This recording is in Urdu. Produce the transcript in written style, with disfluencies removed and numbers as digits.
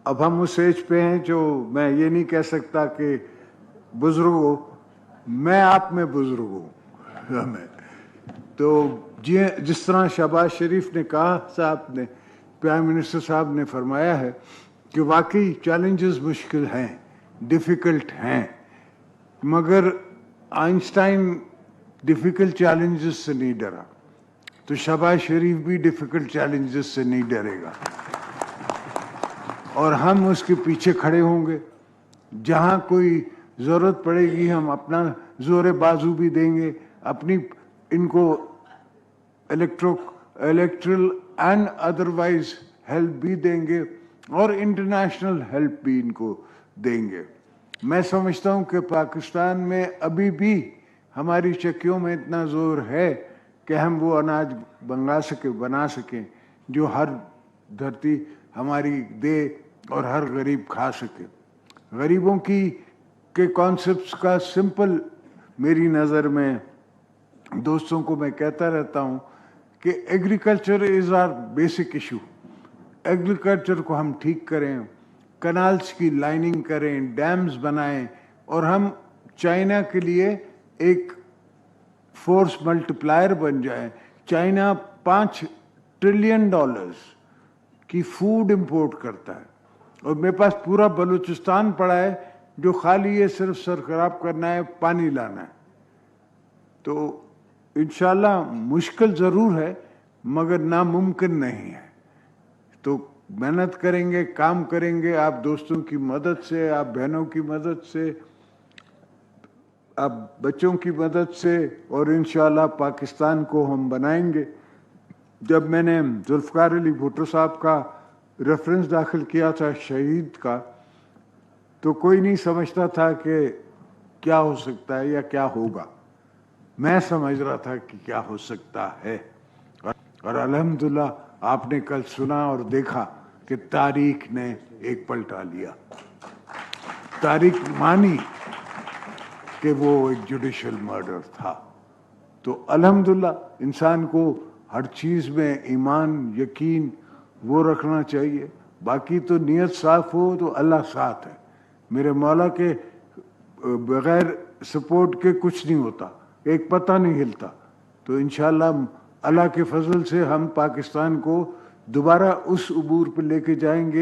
اب ہم اس ایج پہ ہیں جو میں یہ نہیں کہہ سکتا کہ بزرگ ہو، میں آپ میں بزرگ ہوں تو جس طرح شہباز شریف نے کہا، صاحب نے، پرائم منسٹر صاحب نے فرمایا ہے کہ واقعی چیلنجز مشکل ہیں، ڈیفیکلٹ ہیں، مگر آئنسٹائن ڈیفیکلٹ چیلنجز سے نہیں ڈرا، تو شہباز شریف بھی ڈیفیکلٹ چیلنجز سے نہیں ڈرے گا، اور ہم اس کے پیچھے کھڑے ہوں گے۔ جہاں کوئی ضرورت پڑے گی ہم اپنا زور بازو بھی دیں گے، اپنی ان کو الیکٹرل اینڈ ادروائز ہیلپ بھی دیں گے، اور انٹرنیشنل ہیلپ بھی ان کو دیں گے۔ میں سمجھتا ہوں کہ پاکستان میں ابھی بھی ہماری چکیوں میں اتنا زور ہے کہ ہم وہ اناج بنا سکیں جو ہر دھرتی ہماری دے اور ہر غریب کھا سکے۔ غریبوں کے کانسیپٹس کا سمپل، میری نظر میں دوستوں کو میں کہتا رہتا ہوں کہ agriculture is our basic issue. Agriculture کو ہم ٹھیک کریں، کنالز کی لائننگ کریں، ڈیمز بنائیں، اور ہم چائنا کے لیے ایک فورس ملٹیپلائر بن جائیں۔ چائنا $5 ٹریلین کی فوڈ امپورٹ کرتا ہے، اور میرے پاس پورا بلوچستان پڑا ہے جو خالی یہ صرف سرخراب کرنا ہے، پانی لانا ہے۔ تو انشاءاللہ مشکل ضرور ہے مگر ناممکن نہیں ہے۔ تو محنت کریں گے، کام کریں گے، آپ دوستوں کی مدد سے، آپ بہنوں کی مدد سے، آپ بچوں کی مدد سے، اور انشاءاللہ پاکستان کو ہم بنائیں گے۔ جب میں نے ذوالفقار علی بھٹو صاحب کا ریفرنس داخل کیا تھا شہید کا، تو کوئی نہیں سمجھتا تھا کہ کیا ہو سکتا ہے یا کیا ہوگا۔ میں سمجھ رہا تھا کہ کیا ہو سکتا ہے، اور الحمدللہ آپ نے کل سنا اور دیکھا کہ تاریخ نے ایک پلٹا لیا۔ تاریخ مانی کہ وہ ایک جوڈیشل مرڈر تھا۔ تو الحمدللہ انسان کو ہر چیز میں ایمان، یقین وہ رکھنا چاہیے۔ باقی تو نیت صاف ہو تو اللہ ساتھ ہے۔ میرے مولا کے بغیر سپورٹ کے کچھ نہیں ہوتا، ایک پتہ نہیں ہلتا۔ تو انشاءاللہ اللہ کے فضل سے ہم پاکستان کو دوبارہ اس عبور پہ لے کے جائیں گے۔